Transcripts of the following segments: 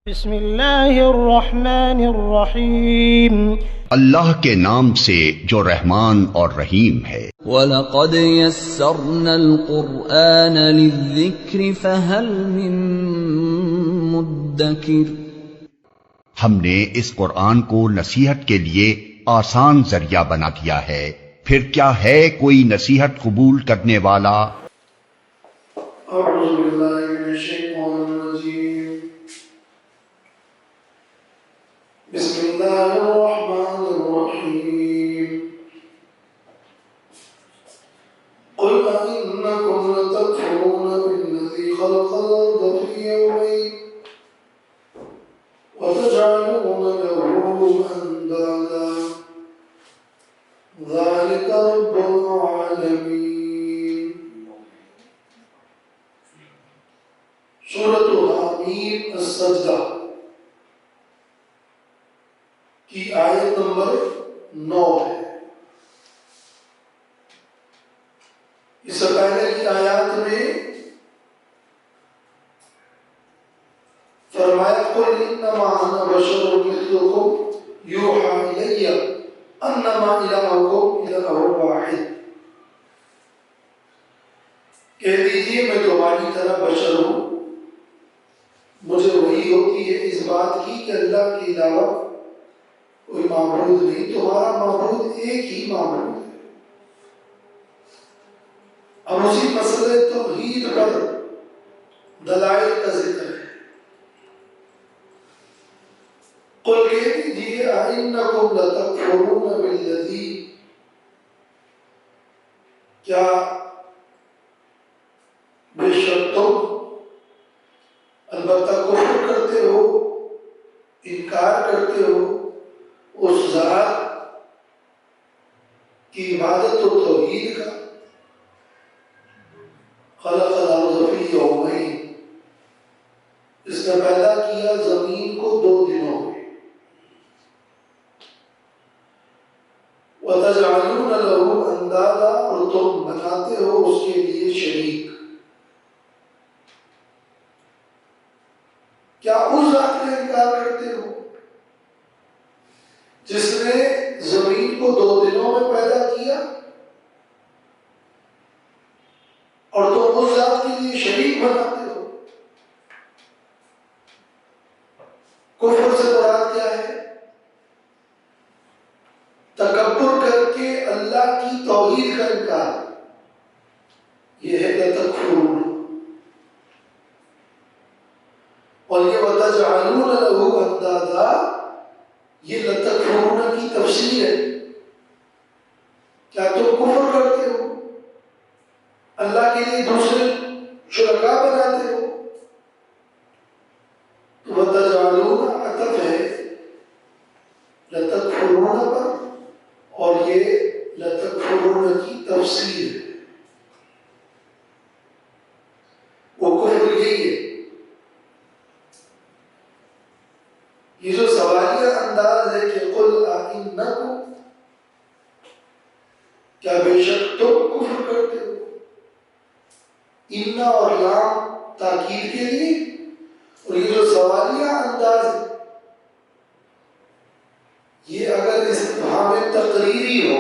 بسم اللہ الرحمن الرحیم، اللہ کے نام سے جو رحمان اور رحیم ہے۔ وَلَقَدْ يَسَّرْنَا الْقُرْآنَ لِلذِّكْرِ فَهَلْ مِن مُّدَّكِرٍ۔ ہم نے اس قرآن کو نصیحت کے لیے آسان ذریعہ بنا دیا ہے، پھر کیا ہے کوئی نصیحت قبول کرنے والا؟ اعوذ باللہ من الشیطان الرجیم، بسم اللہ الرحمن الرحیم، قل أئنکم لتکفرون بالذی خلق الارض فی یومین وتجعلون له اندادا ذلک رب العالمین۔ سورۃ حامیم السجدہ کی آیت نمبر 9 ہے۔ اس سے پہلے کی آیات میں فرمایا قل انما انا بشر مثلکم یوحی الی انما الہکم الہ واحد، کہہ دیجیے میں تمہاری طرح بشر ہوں، مجھے وحی ہوتی ہے اس بات کی کہ اللہ کے علاوہ کوئی معبود نہیں، تمہارا معبود ایک ہی معبود ہے۔ اب اسی مسئلے توحید پر دلائل کا ذکر ہے۔ قل کہہ دیجیے اَإِنَّكُمْ لَتَكْفُرُونَ بِالَّذِي، کیا بے شک تم البتہ کفر کرتے ہو، انکار کرتے ہو اس ذات کی عبادت و توحید کا، خلق الارض فی یومین، اس نے پیدا کیا زمین کو 2 دنوں میں، وَتَجْعَلُونَ لَهُ اندادا، اور تم بناتے ہو اس کے لیے شریک۔ کیا اس ذات کا انکار کرتے ہو جس نے زمین کو 2 دنوں میں پیدا کیا اور تم اس ذات کے لیے شریک بناتے ہو؟ کفر سے مراد کیا ہے؟ تکبر کر کے اللہ کی توحید کا انکار، یہ ہے لتکفرون۔ اور یہ وَتَجْعَلُونَ لَهُ اندادا، یہ لتکفرون کی تفسیر ہے۔ کیا تم کفر کرتے ہو، اللہ کے لیے دوسرے شرکاء بناتے ہو؟ تو وَتَجْعَلُونَ عطف ہے لتکفرون پر، اور یہ لتکفرون کی تفسیر ہے۔ وہ کفر یہی ہے۔ یہ جو سوالیہ انداز ہے کہ قل اَإِنَّكُمْ، کیا بے شک تم کفر کرتے ہو، اِنَّ اور لام تاکید کے لیے، اور یہ جو سوالیہ انداز ہے یہ اگر استفہام تقریری ہو،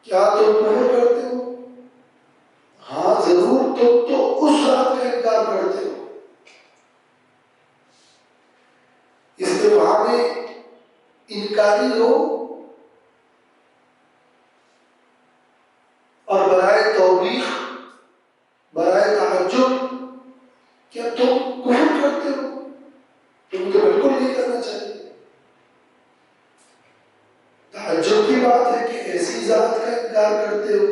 کیا تم کفر کرتے ہو؟ ہاں ضرور، تم تو اس ذات کا انکار کرتے ہو۔ استفہام انکاری ہو اور برائے توبیخ، برائے تعجب، کیا تم کفر کرتے ہو؟ تم تو بالکل نہیں کرنا چاہیے۔ تعجب کی بات ہے کہ ایسی ذات کا انکار کرتے ہو۔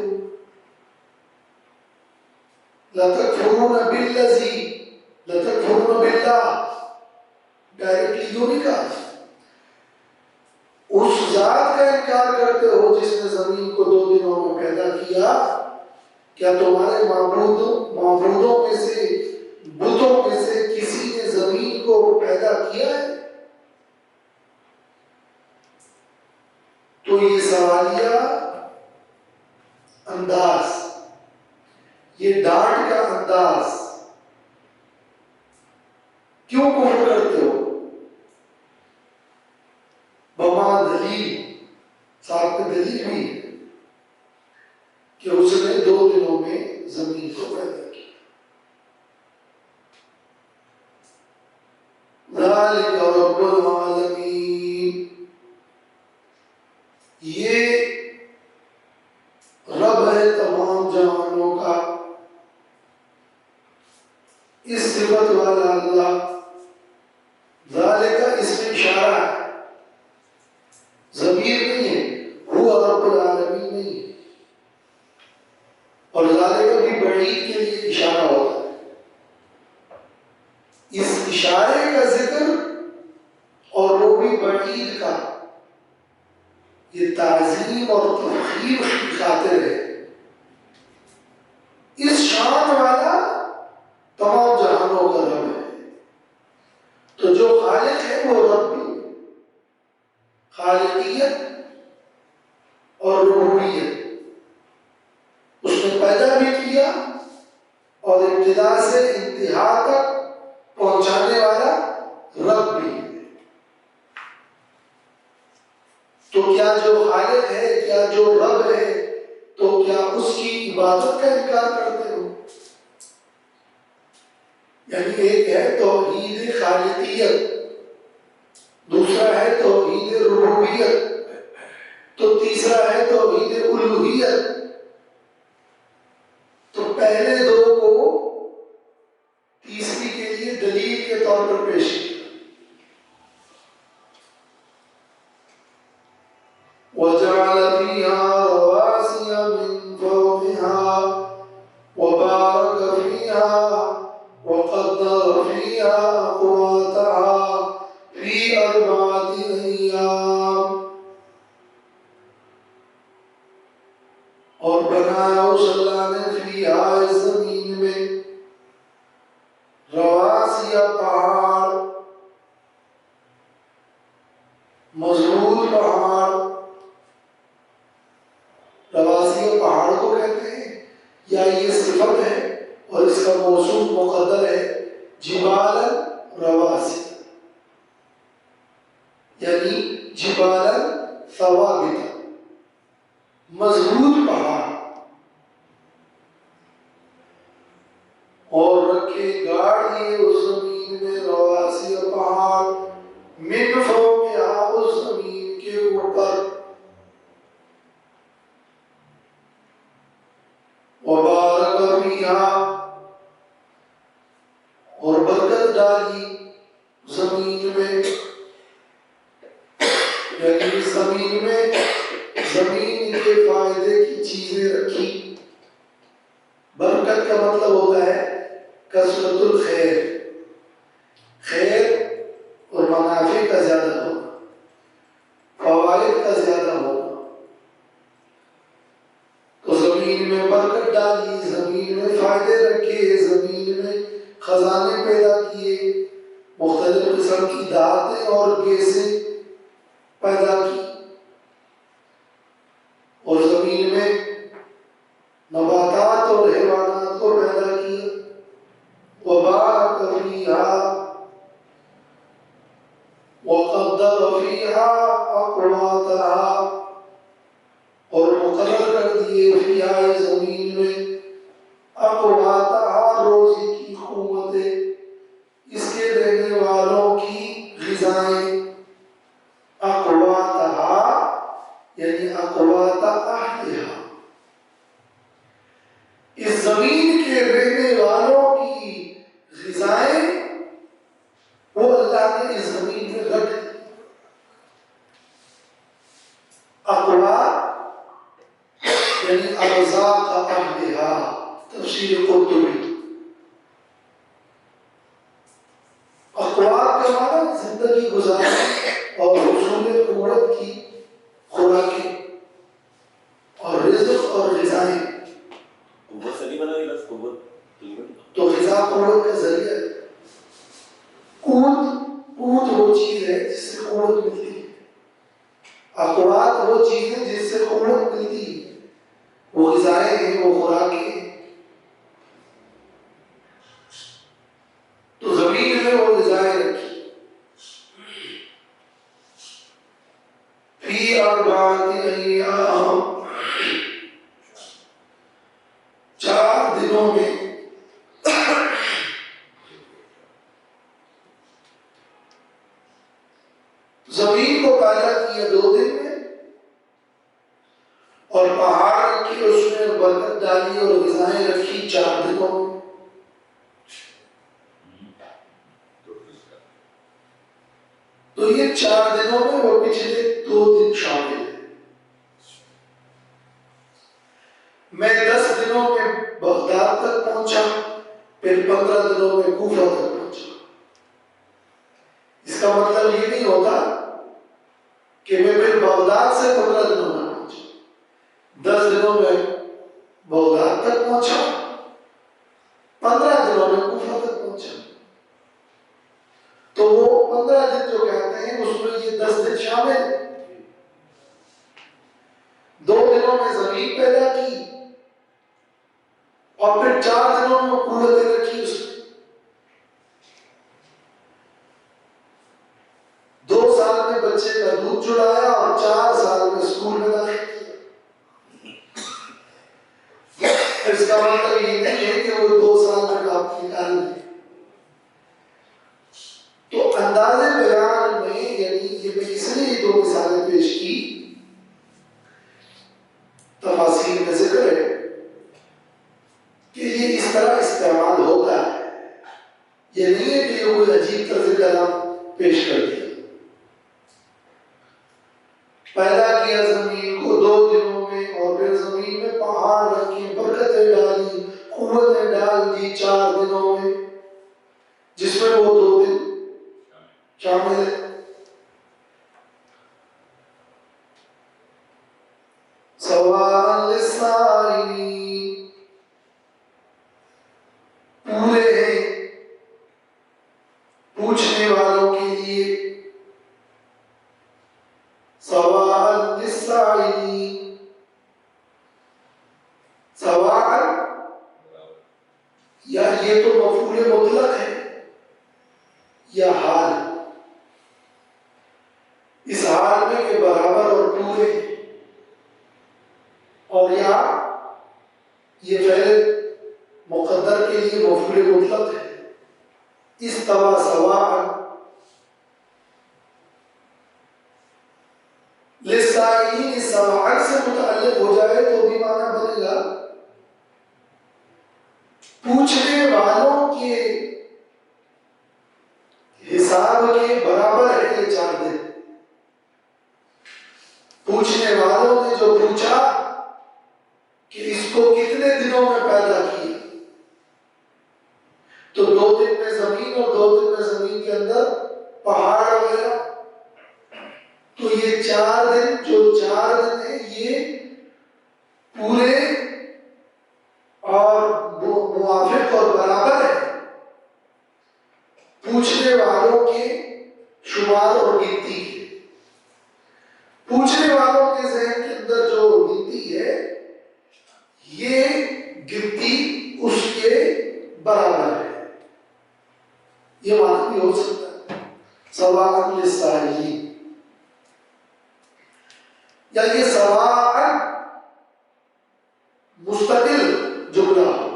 لَتَكْفُرُونَ بِالَّذِي، لَتَكْفُرُونَ بِاللَّهِ، ڈائریکٹلی یوں نہیں کہا، اس ذات کا انکار کرتے ہو جس نے زمین کو 2 دنوں میں پیدا کیا۔ کیا تمہارے معبودوں میں سے، بتوں میں سے کسی نے زمین کو پیدا کیا ہے؟ تو یہ سوالیہ انداز، یہ ڈانٹ کا انداز کیوں کفر کرتے ہو؟ بما دلیل، ساتھ میں دلیل بھی ہے کہ اس نے 2 دنوں میں زمین کو پیدا کیا. ذالک رب العالمین، یہ رب ہے تمام جہانوں کا، اس صفت والا اللہ. ذالک اس میں اشارہ ہے، ضمیر نہیں ہے، وہ رب العالمین نہیں ہے. اور ذالک بھی بعید کے لیے اشارہ ہوتا ہے. اس اشارے کا ذکر اور وہ بھی بعید کا، یہ تعظیم اور تفخیم کی خاطر ہے. اس شان والا تمام جہانوں کا رب ہے. تو جو خالق ہے وہ رب بھی، خالقیت اور ربوبیت، اس نے پیدا بھی کیا اور ابتدا سے انتہا تک پہنچانے والا رب بھی ہے. تو کیا جو خالق ہے، کیا جو رب ہے، تو کیا اس کی عبادت کا انکار کرتے ہو؟ یعنی ایک ہے توحید خالقیت، دوسرا ہے توحید ربوبیت، تو تیسرا ہے توحید الوہیت. تو پہلے 2 کو تیسری کے لیے دلیل کے طور پر پیش کیا. وَجَعَلَ فِيهَا رَوَاسِيَ مِن فَوْقِهَا وَبَارَكَ فِيهَا وَقَدَّرَ فِيهَا أَقْوَاتَهَا فِي 4 أَيَّامٍ. اور بنایا اس اللہ نے فیہا اس زمین میں رواسیہ پہاڑ، مضبوط پہاڑ. رواسیہ پہاڑ کو کہتے ہیں، یا یہ صفت ہے اور اس کا موصوف مقدر ہے جبال رواسی، یعنی جبال ثوابت، مضبوط پہاڑ. اور رکھے گاڑ دیے اس زمین میں رواسی پہاڑ، من فوقہا اس زمین کے اوپر، وبارک فیہا اور برکت ڈالی زمین میں. یعنی زمین میں زمین کے فائدے کی چیزیں رکھی. برکت کا مطلب ہوتا ہے کثرت الخیر، خیر اور منافع کا زیادہ ہونا، فوائد کا زیادہ ہونا. تو زمین میں برکت ڈالی، زمین میں فائدے رکھے، زمین میں خزانے پیدا کیے، مختلف قسم کی دھاتیں اور گیسیں پیدا کی، اور زمین میں نباتات اور حیوانات کو پیدا کیا. وبارک فیہا وقدر فیہا اقواتہا اور مقرر کر دیے فیہا زمین میں اقواتہا روزی کی قوتیں، اس کے دینے والوں کی غذائیں. اقواتہا یعنی اقوات اہلہا، اس زمین کے رہنے والوں کی غذائیں وہ اللہ نے اس زمین میں رکھ دی. اقوات یعنی ارزاق اہلہا، تفسیر قرطبی. اقوات کا معنی زندگی گزارنے اور حصول قوت کی خوراکیں اور رزق اور غذائیں. قوت سے نہیں بنا یہ لفظ قوت تو غذا قوت کا ذریعہ ہے. قوت وہ چیز ہے جس سے قوت ملتی ہے. اقوات وہ چیز ہے جس سے قوت ملتی ہے، وہ غذائیں ہیں، وہ خوراکیں ہیں. تو زمین میں وہ غذائیں زمین کو پیدا کیا 2 دن میں، اور پہاڑ رکھے اس میں برکت ڈالی اور غذائیں رکھی 4 دنوں میں۔ تو یہ 4 دنوں میں وہ پچھلے 2 دن شامل ہیں۔ میں 10 دنوں میں بغداد تک پہنچا، پھر 15 دنوں میں کوفہ تک پہنچا۔ اس کا مطلب یہ نہیں ہوتا کہ میں پھر بغداد سے 15 دنوں میں پہنچا، 10 دنوں میں بغداد تک پہنچا، 15 دنوں میں کوفہ تک پہنچا۔ تو وہ 15 دن جو کہتے ہیں اس میں یہ 10 دن شامل ہیں۔ 2 دنوں میں زمین پیدا کی اور پھر 4 دنوں میں قوتیں رکھی اس میں۔ 2 سال میں بچے کا دودھ چڑھایا اور 4 سال میں اسکول میں داخل کیا۔ اس کا مطلب یہ نہیں ہے کہ وہ 2 سال میں آپ نکال لیں۔ تو انداز بیان میں یعنی یہ میں اس لیے 2 مثالیں پیش کی، تفاصیل میں ذکر ہے کہ یہ اس طرح استعمال ہوتا ہے، یہ نہیں ہے کہ یہ کوئی عجیب طرز کلام پیش کر دیا۔ پیدا کیا زمین کو 2 دنوں میں، اور پھر زمین میں پہاڑ رکھے، برکتیں ڈالی، قوتیں ڈال دی 4 دنوں میں، جس میں وہ 2 دن شامل ہے۔ سواء للسائلین، پورے ہیں پوچھنے والوں کے لیے۔ سواء للسائلین، سواء یا یہ تو مفعول مطلق ہے یا حال، اس حال میں کہ برابر اور پورے، اور یا یہ فعل مقدر کے لیے مفعول مطلق ہے۔ استوى سواء، للسائلین سواء سے متعلق ہو جائے تو بھی معنی بنے گا پوچھنے والوں کے حساب کے برابر ہے یہ 4 دن۔ پوچھنے والوں نے جو پوچھا کہ اس کو کتنے دنوں میں پیدا کیا، تو 2 دن میں زمین اور 2 دن میں زمین کے اندر پہاڑ وغیرہ، تو یہ 4 دن جو 4 دن ہیں یہ پورے اور موافق اور برابر ہے پوچھنے والوں کے شمار اور گنتی کے۔ پوچھنے والوں کے ذہن کے اندر جو گنتی ہے یہ گنتی اس کے برابر ہے، یہ معنی بھی ہو سکتا ہے سواء للسائلین، یا یہ سواء مستقل جملہ ہو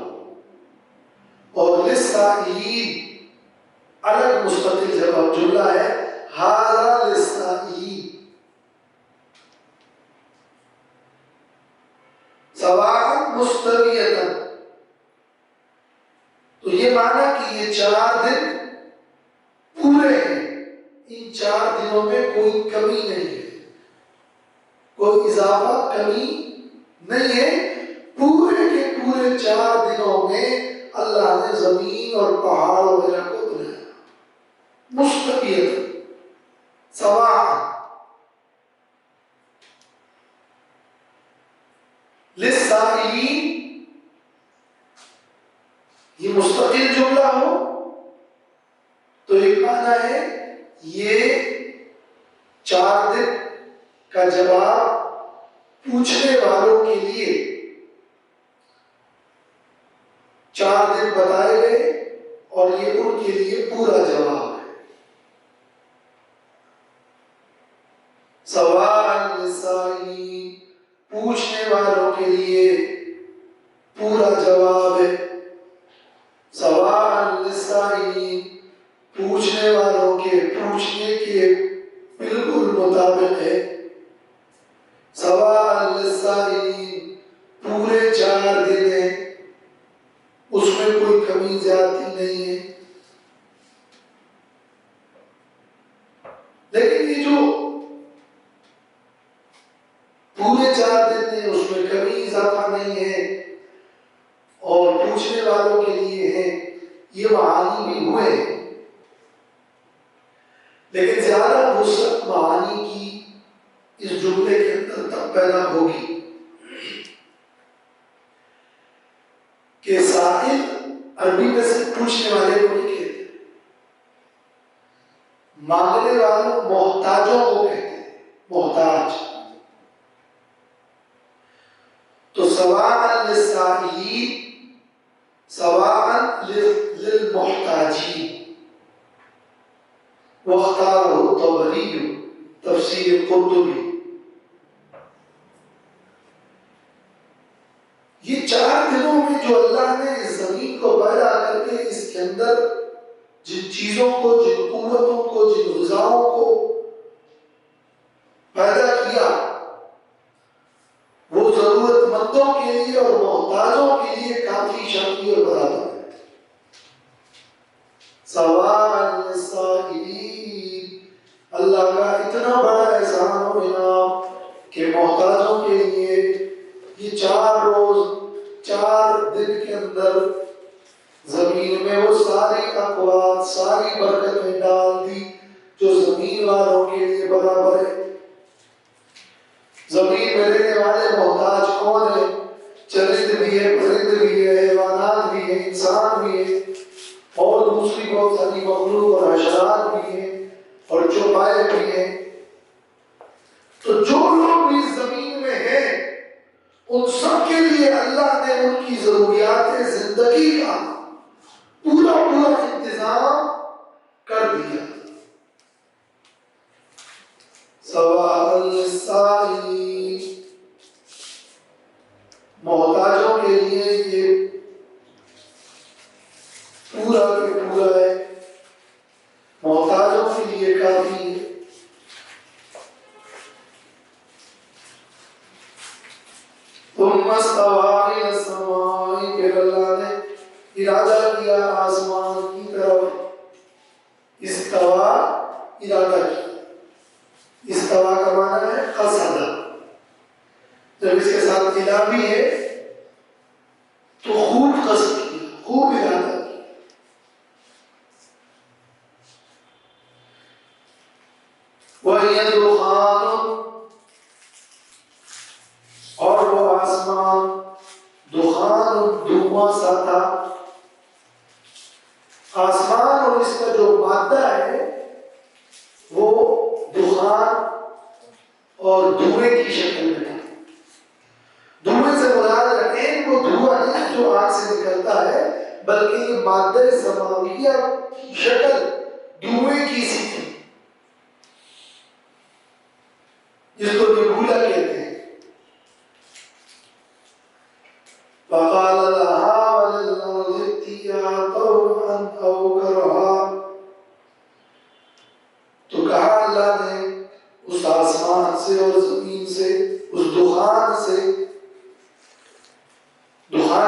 اور للسائلین الگ مستقل جملہ ہے، ھذا للسائلین۔ سواء مستویۃ، تو یہ معنی کہ یہ 4 دن پورے ہیں، ان 4 دنوں میں کوئی کمی نہیں ہے، کوئی اضافہ کمی نہیں ہے، پورے کے پورے 4 دنوں میں اللہ نے زمین اور پہاڑ وغیرہ کو بنایا مستویۃ سواء۔ للسائلین یہ مستقل جملہ ہو تو ایک معنی ہے یہ 4 دن کا جواب پوچھنے والوں کے لیے 4 دن بتائے گئے اور یہ ان کے لیے پورا جواب ہے۔ سواء للسائلین پوچھنے والوں کے لیے پورا جواب ہے، سواء للسائلین پوچھنے والوں کے پوچھنے کے بالکل مطابق ہے، سواء للسائلین، پورے 4 دن ہیں، اس میں کوئی کمی زیادتی نہیں ہے۔ لیکن یہ جو پورے 4 دن ہیں اس میں کمی اضافہ نہیں ہے اور پوچھنے والوں کے لیے ہے، یہ معانی بھی ہوئے ہیں، لیکن زیادہ وسعت معانی کی اس جملے کے اندر تب پیدا ہوگی کہ سائل عربی میں سے پوچھنے والے کو نہیں کہتے، مانگنے والوں محتاجوں کو کہتے ہیں، محتاج۔ تو سواء للسائلین، سواء للمحتاجین، واختارہ الطبری تفسیر قرطبی۔ یہ 4 دنوں میں جو اللہ نے اس زمین کو پیدا کر کے اس کے اندر جن چیزوں کو، جن قوتوں کو، جن غذاؤں کو پیدا کیا، وہ ضرورت مندوں کے لیے اور محتاجوں کے لیے کافی شافی اور برابر ہے۔ سواء للسائلین، اللہ کا اتنا بڑا احسان و انعام کہ محتاجوں کے لیے یہ 4 روز 4 دن کے اندر زمین میں وہ ساری اقوات، ساری برکتیں ڈال دی جو زمین والوں کے لیے برابر ہے۔ زمین میں رہنے والے محتاج کون ہیں؟ چرند بھی ہے، پرند بھی ہے، حیوانات بھی ہیں، انسان بھی ہیں، اور دوسری بہت ساری مخلوق اور حشرات بھی ہیں، اور چوپائے بھی ہیں۔ تو جو لوگ بھی اس زمین میں ہیں ان سب کے لیے اللہ نے ان کی ضروریات زندگی کا پورا انتظام کر دیا۔ سواء للسائلین، محتاجوں کے لیے یہ پورا کے پورا ہے، محتاجوں کے لیے کافی ہے۔ ثم استوى إلى السماء، پھر اللہ نے ارادہ کیا آسمان کی طرف۔ استوا، ارادہ کیا، استوا کا معنی ہے قصد، جب اس کے ساتھ الہ بھی ہے تو خوب قصد کیا، خوب ارادہ کیا۔ وَهِيَ دُخَانٌ، اور وہ آسمان دخان، دھواں سا تھا۔ آسمان اور اس کا جو مادہ ہے وہ دخان اور دھوئے کی شکل میں تھا۔ دھوئے سے مراد عین وہ دھواں نہیں جو آگ سے نکلتا ہے، بلکہ یہ مادہ سماویہ کی شکل دھوئے کی سی تھی، جس کو نبولا کہتے ہیں۔ فقال لها وللأرض ائتيا طوعا أو كرها، تو کہا اللہ نے اس آسمان سے اور زمین سے، اس دخان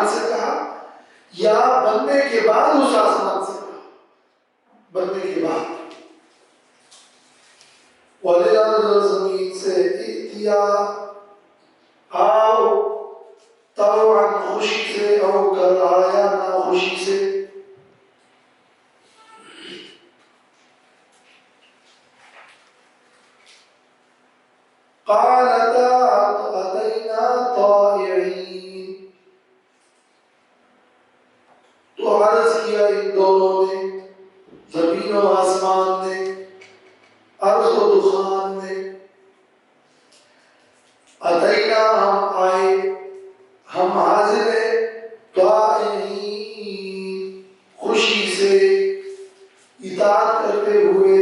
سے کہا، یا بننے کے بعد اس آسمان سے کہا، بننے کے بعد۔ وللأرض، زمین سے، ائتيا، آؤ، طوعا، خوشی سے، او کرہا، یا نا خوشی سے۔ قالتا اتینا طائعین، تو عرض کیا ان دونوں نے، زمین و آسمان نے، ارض و دخان نے، اتینا، ہم آئے، ہم حاضر ہیں، طائعین، خوشی سے، اطاعت کرتے ہوئے۔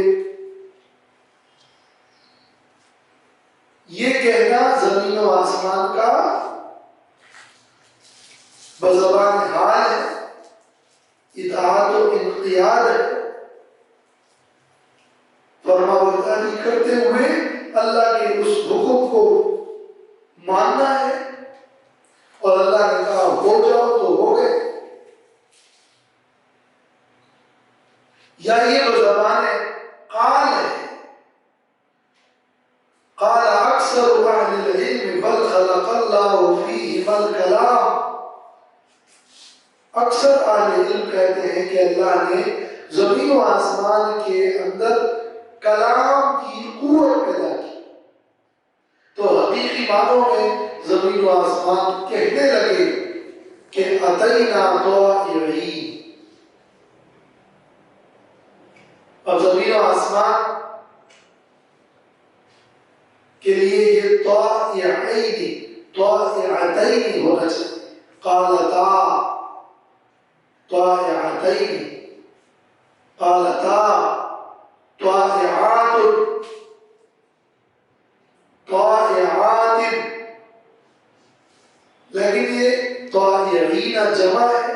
یہ کہنا زمین و آسمان کا بزبان حال ہے، اطاعت و انقیاد ہے، فرمانبرداری کرتے ہوئے اللہ کے اس حکم کو ماننا ہے، اور اللہ نے کہا ہو جاؤ تو ہو گئے، یا یہ وہ زبان قال ہے، قال اکثر اہل العلم بل خلق اللہ فیہما الکلام، اکثر اہل علم کہتے ہیں کہ اللہ نے زمین و آسمان کے اندر کلام کی قوت پیدا کی، تو حقیقی معنوں میں زمین و آسمان کہنے لگے کہ اتینا طائعین۔ اب زمین و آسمان کے لیے یہ طائعتین ہونا چاہیے، قالتا طائعتین، قالتا طائعات، طائعات، لیکن یہ طائعین جمع ہے،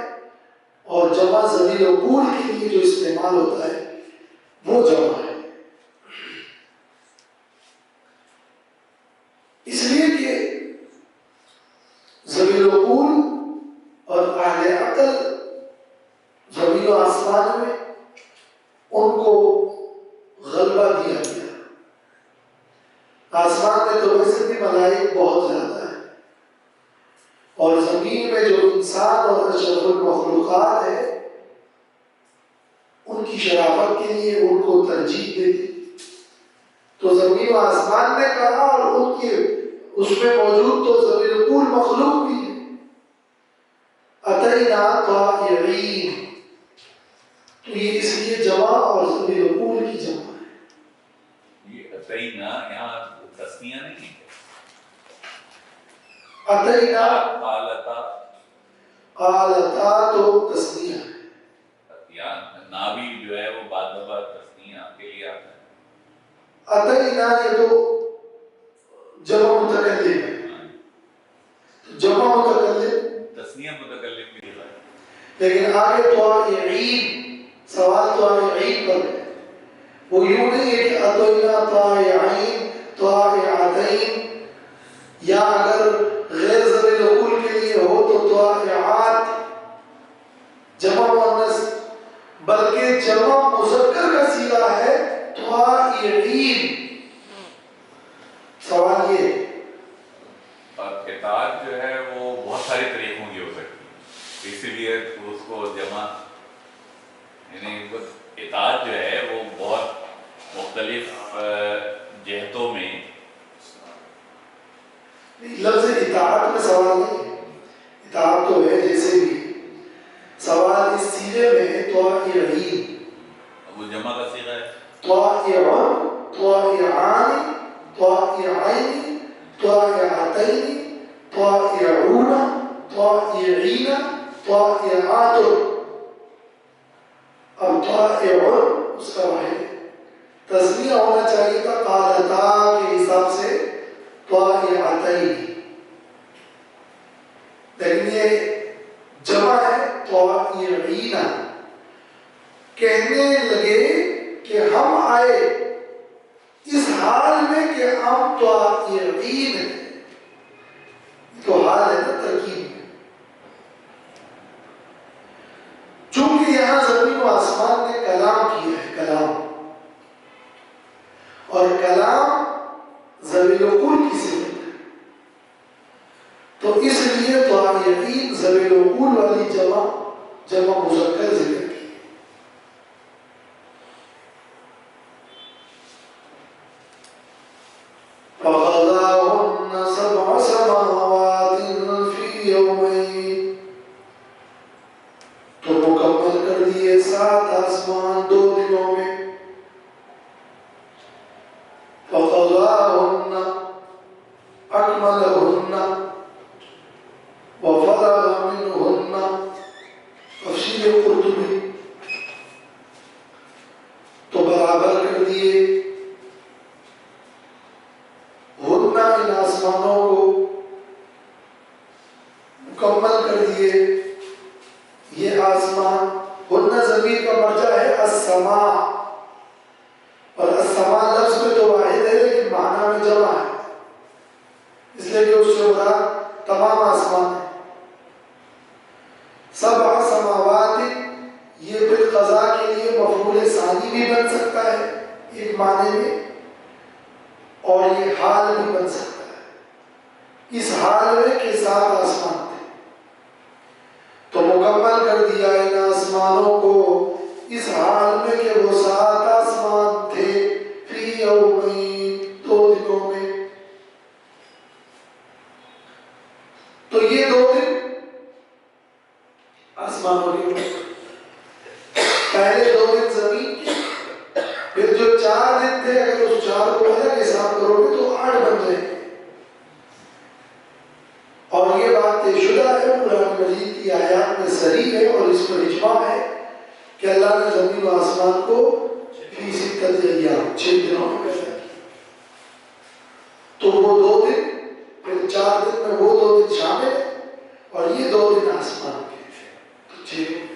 اور جمع ضمیر عقول کے لیے جو استعمال ہوتا ہے وہ جمع ہے، اس لیے کہ ضمیر عقول اور اہل عقل زمین و آسمان میں ان کو غلبہ دیا گیا۔ آسمان میں تو ویسے بھی ملائک بہت زیادہ ہیں، اور زمین میں جو انسان اور اشرف المخلوقات ہے ان کی شرافت کے لیے ان کو ترجیح دے دی، تو زمین و آسمان نے کہا، اور ان کے اس میں موجود تو ضمیر عقول مخلوق بھی ہے، اتینا طائعین، تو یہ اس لیے جمع اور ضمیر عقول کی جمع ہے۔ یہ اتینا یہاں تسنیہ نہیں ہے، اتینا قالتا تو تسنیہ ہے، یا نابی جو ہے وہ بعد دفعہ تسنیہ کے لیے آتا ہے۔ اتینا یہ تو جمع متکلم ہے، جمع متکلم تسنیہ متکلم بھی ہے، لیکن آگے طائعین، سوال طائعین پر ہے، وہ یوں نہیں ہے کہ اتینا طائعین طائعتین، یا اگر غیر ضمیر عقول کے لیے ہو تو طائعات جمع مؤنث، بلکہ جمع مذکر کا صیغہ ہے طائعین۔ سوال یہ ہے، اور اطاعت جو ہے وہ بہت سارے طریقوں کی ہو سکتی ہے، اسی لیے اس کو جمع، یعنی اطاعت جو ہے وہ بہت مختلف جہتوں میں، لفظ اطاعت میں سوال نہیں ہے، اطاعت تو ہے جیسے بھی، سوال اس سیغے میں ہے طائعین، وہ جمع کا صیغہ ہے، طائعون، طائعان، طائعین، طائعتین، طائعون، طائعین، طائعات، اب طائعون اس کا واحد ہے، تسنیہ ہونا چاہیے تھا قالتا کے حساب سے طائعتین، لیکن یہ جمع ہے طائعین، کہنے لگے کہ ہم آئے اس حال میں کہ ہم طائعین ہیں، تو حال ہے نا ترکیب میں، چونکہ یہاں زمین و آسمان نے کلام کیا ہے، کلام، اور کلام ضمیر عقول کی صفت ہے، تو اس لیے طائعین ضمیر عقول والی جمع مذکر ذکر کی۔ فَقَضَاهُنَّ سَبْعَ سَمَاوَاتٍ فِي يَوْمَيْنِ، تو مکمل کر دیے 7 آسمان 2 دنوں میں، فَقَضَاهُنَّ أَكْمَلَهُنَّ وَفَرَغَ مِنْهُنَّ، تفسیر قرطبی ایک معنی میں، اور یہ حال بھی بن سکتا ہے، اس حال میں کہ 7 آسمان تھے تو مکمل کر دیا ان آسمانوں کو اس حال میں کہ وہ 7 آسمان تھے فی یومین 2 دنوں میں. تو یہ 2 دن آسمانوں کے، پہلے 2 دن زمین کے، پھر جو 4 دن تھے اگر اس 4 کو الگ حساب کرو گے تو 8 بن جائیں گے. اور یہ بات طے شدہ ہے، قرآن مجید کی آیات میں صریح ہے اور اس پر اجماع ہے کہ اللہ نے زمین و آسمان کو فی 6 ایام 6 دنوں میں پیدا کیا. تو وہ 2 دن، پھر 4 دن میں وہ 2 دن شامل ہیں اور یہ 2 دن آسمان کے، تو 6 دن.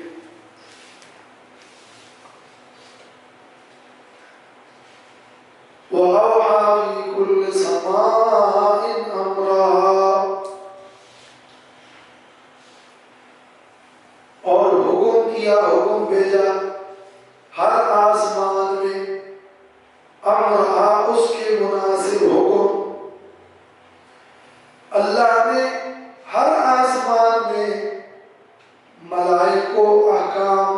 وَأَوْحَى فِي كُلِّ سَمَاءٍ أَمْرَهَا، اور حکم کیا، حکم بھیجا ہر آسمان میں، امرہا اس کے مناسب حکم. اللہ نے ہر آسمان میں ملائک کو احکام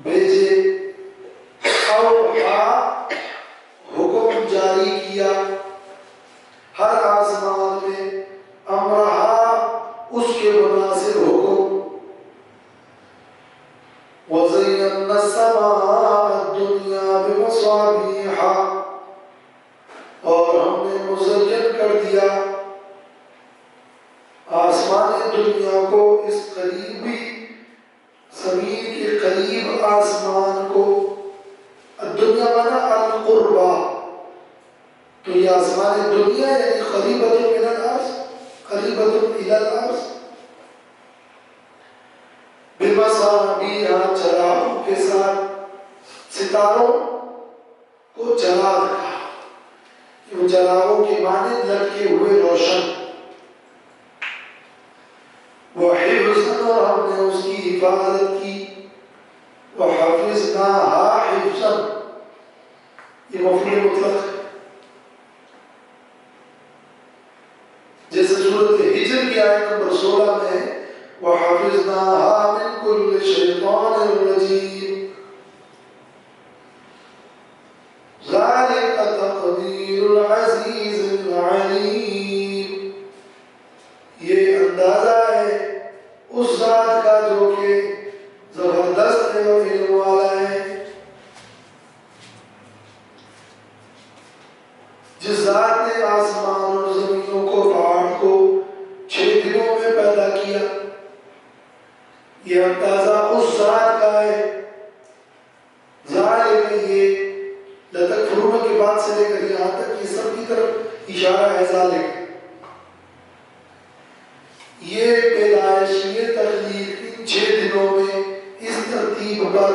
بھیجے، اوحا حکم جاری کیا ہر آسمان میں، امرہا اس کے مناسب حکم. وَزَيَّنَّا السَّمَاءَ الدُّنْيَا بِمَصَابِيحَ، اور ہم نے مزین کر دیا آسمان دنیا کو، اس قریبی زمین کے قریب آسمان کو. الدنیا مانا القربہ، تو یہ آسمان دنیا یعنی قریبۃ من الارض، قریبۃ الی الارض. بمصابیح، چراغوں کے ساتھ، ستاروں کو چراغ کہا، وہ چراغوں کے معنی لٹکے ہوئے روشن. وحفظاً، اور ہم نے اس کی حفاظت کی، وحفظناها حفظاً، یہ مفعول مطلق ہے. جیسے سورۃ ہجر کی آیت نمبر 16 میں وحفظناها من كل شیطان رجیم، ذلك تقدیر العزیز العلیم. یہ اندازہ ہے اس ذات کا جو کہ زبردست ہے اور علم والا ہے، جس ذات نے آسمان اور زمینوں کو، پہاڑ کو 6 دنوں میں پیدا کیا. یہ اندازہ اس ذات کا ہے. ذالک، یہ لتکفرون کی بات سے لے کر یہاں تک یہ سب کی طرف اشارہ ہے. ذالک یہ پیدائش، یہ تخلیق ان 6 دنوں میں اس ترتیب پر،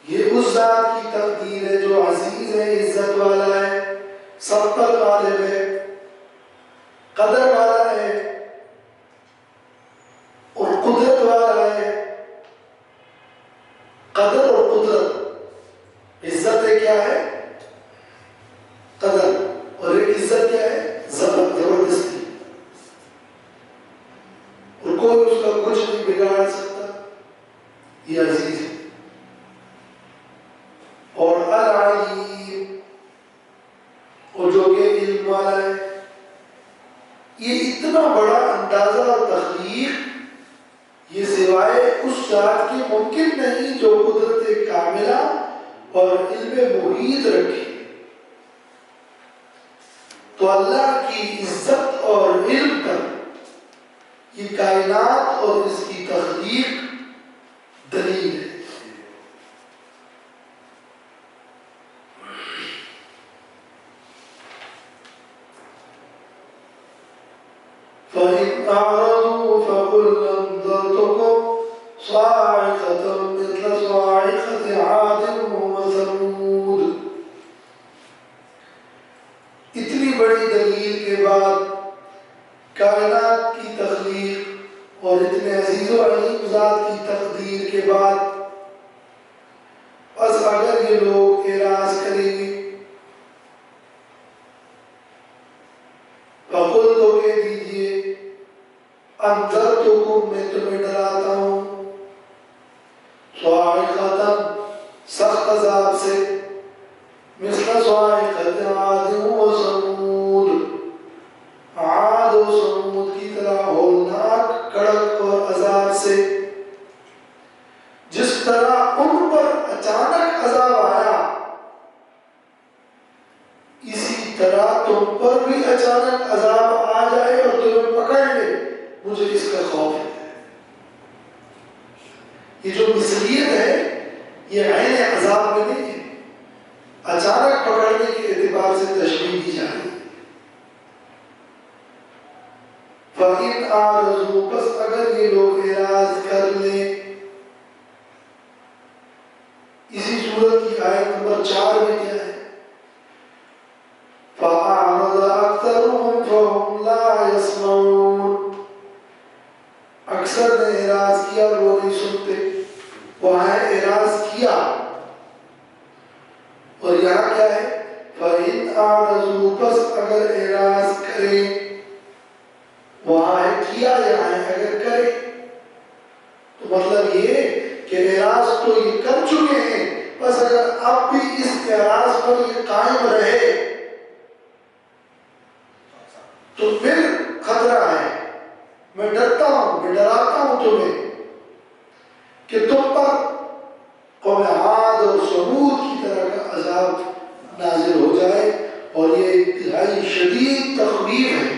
یہ اس ذات کی تقدیر ہے جو عزیز ہے، عزت والا ہے، سب پر غالب ہے، قدر والا ہے اور قدرت والا ہے. قدر اور قدرت، عزت ہے کیا ہے؟ قدر، اور ایک عزت کیا ہے؟ زبردستی، اور کوئی اس کا کچھ نہیں بگاڑ سکتا. یہ عزیز ہے. اور العلیم، اور جو کہ علم والا ہے. یہ اتنا بڑا اندازہ اور تخلیق یہ سوائے اس ذات کے ممکن نہیں جو قدرت کاملہ اور علم محیط رکھے. تو اللہ کی عزت اور علم پر یہ کائنات اور اس کی تخلیق دلیل ہے. فَإِنْ أَعْرَضُوا فَقُلْ أَنذَرْتُكُمْ صَاعِقَةً مِثْلَ صَاعِقَةِ عَادٍ وَثَمُودَ. اتنی بڑی دلیل کے بعد، کائنات کی تخلیق اور اتنے عزیز و علیم ذات کی تقدیر کے بعد، بس اگر اگر یہ لوگ اعراض کریں گے فقل تو کہہ دیجئے انذرتکم میں تمہیں ڈراتا ہوں صاعقۃ سخت عذاب سے مثل صاعقۃ عاد و ثمود عاد و ثمود کی طرح ہولناک کڑک اور عذاب سے جس طرح ان پر اچانک عذاب آیا اسی طرح تم پر بھی اچانک عذاب آ جائے اور تمہیں پکڑ لے مجھے اس کا خوف ہے. یہ جو مثلیت ہے یہ عین عذاب میں نہیں ہے، اچانک پکڑنے کے اعتبار سے تشبیہ دی جا رہی ہے. فَإِنْ أَعْرَضُوا بس اگر یہ لوگ اعراض کر لیں، اسی صورت کی آیت نمبر 4 میں کیا ہے؟ فَأَعْرَضَ أَكْثَرُهُمْ فَهُمْ لَا يَسْمَعُونَ اکثر نے اعراض کیا اور وہ نہیں سنتے. وہاں اعراض کیا اور یہاں کیا ہے؟ فَإِنْ أَعْرَضُوا بس اگر اعراض کریں، وہاں ہے کیا، یہاں ہے اگر کرے. تو مطلب یہ کہ اعراض تو یہ کر چکے ہیں، بس اگر اب بھی اس اعراض پر یہ قائم رہے تو پھر خطرہ ہے. میں ڈرتا ہوں، میں ڈراتا ہوں تمہیں کہ تم پر قوم عاد اور ثمود کی طرح کا عذاب نازل ہو جائے. اور یہ انتہائی شدید تخویف ہے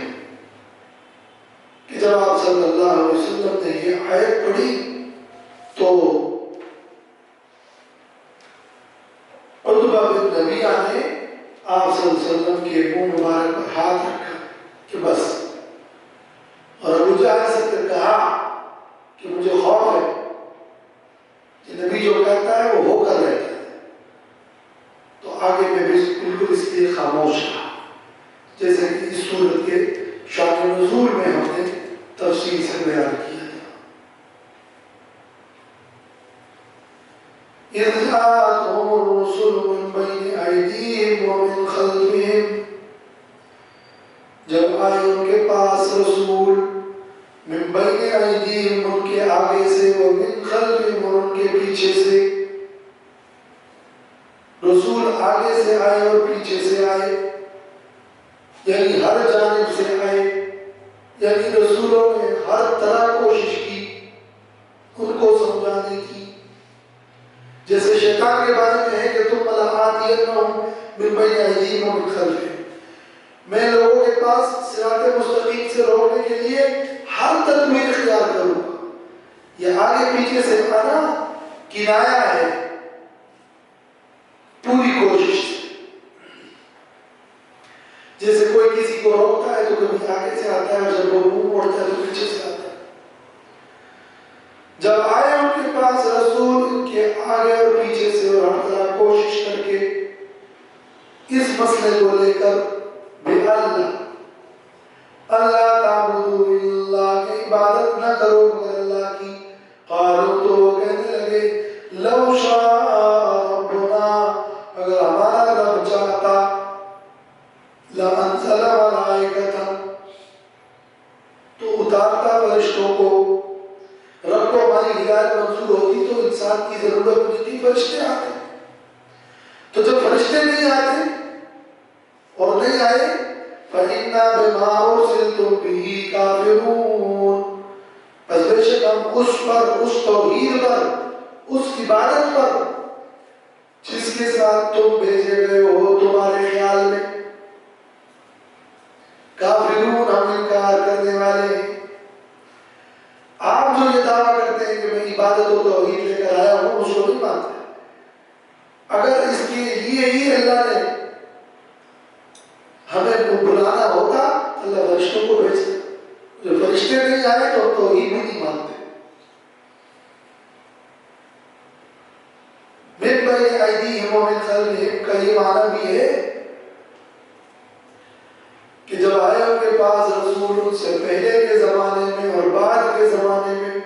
کہ جب آپ صلی اللہ علیہ وسلم نے یہ آیت پڑھی تو عتبہ بن ربیعہ نے آپ صلی اللہ علیہ وسلم کے منہ مبارک پر ہاتھ رکھا کہ بس، اور ابو جہل سے کہا کہ مجھے خوف ہے کہ نبی جو کہتا ہے وہ ہو کر رہتا ہے. تو آگے میں بھی بالکل اس لیے خاموش رہا، جیسے کہ اس صورت کے شان نزول میں ہم نے تفصیل سے بیان کیا تھا. اِذْ جَاءَتْهُمُ الرُّسُلُ مِنْ بَيْنِ أَيْدِيهِمْ وَمِنْ خَلْفِهِمْ جب آئے ان کے پاس رسول من بین ایدیہم ان کے آگے سے ومن خلفہم اور ان کے پیچھے سے. رسول آگے سے آئے اور پیچھے سے آئے، یعنی ہر جانب سے آئے، یعنی رسولوں نے ہر طرح کوشش کی ان کو سمجھانے کی. جیسے شیطان کے بارے میں ہے کہ تم لآتینہم من بین ایدیہم ومن خلفہم، میں لوگوں کے پاس صراط مستقیم سے روکنے کے لیے ہر تدبیر اختیار کروں گا. یہ آگے پیچھے سے آنا کنایا ہے پوری کوشش سے. جیسے کوئی کسی کو روکتا ہے تو کبھی آگے سے آتا ہے اور جب وہ منہ موڑتا ہے تو پیچھے سے آتا ہے. جب آئے ان کے پاس رسول ان کے آگے اور پیچھے سے اور ہر طرح کوشش کر کے اس مسئلے کو لے کر اللہ تعبدوا اللہ کی عبادت نہ کرو مگر اللہ کی. قالوا تو وہ کہنے لگے لو شاء ربنا اگر ہمارا رب چاہتا لانزل ملائکۃ تو اتارتا فرشتوں کو. رب کو ہماری ہدایت منظور ہوتی تو انسان کی ضرورت نہیں تھی، فرشتے آتے. تو جب فرشتے نہیں آتے اور نہیں آئے فَإِنَّا بِمَا أُرْسِلْتُمْ بِهِ كَافِرُونَ بس بے شک ہم اس پر، اس توحید پر، اس عبادت پر جس کے ساتھ تم بھیجے گئے ہو تمہارے خیال میں، کافرون ہم انکار کرنے والے ہیں. آپ جو یہ دعویٰ کرتے ہیں کہ میں عبادت و توحید لے کر آیا ہوں اس کو نہیں مانتے. اگر اس کے لیے ہی اللہ نے ہمیں بلانا ہوتا اللہ فرشتوں کو بھیجتا. جو فرشتے نہیں آئے تو توحید بھی نہیں مانتے. من بین ایدیہم ومن خلفہم کا یہ معنی بھی ہے کہ جب آئے ان کے پاس رسول ان سے پہلے کے زمانے میں اور بعد کے زمانے میں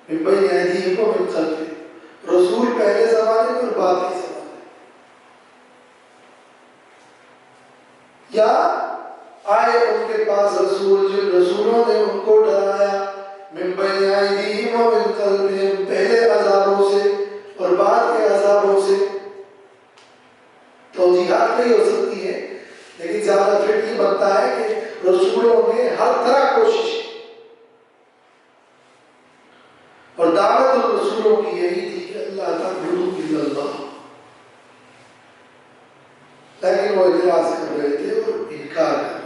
من بین ایدیہم ومن خلفہم رسول پہلے زمانے میں اور بعد کے زمانے میں، یا آئے ان کے پاس رسول جن رسولوں نے ان کو ڈرایا من بین ایدیہم و من خلفہم، پہلے عذابوں سے اور بعد کے عذابوں سے. توجیحات نہیں ہو سکتی ہے، لیکن زیادہ فٹ یہ بنتا ہے کہ رسولوں نے ہر طرح کوشش کی اور دعوت الرسولوں کی یہی تھی کہ اللہ تعبدوا الا اللہ، لیکن وہ اعتراض کر رہے تھے اور انکار کر رہے تھے.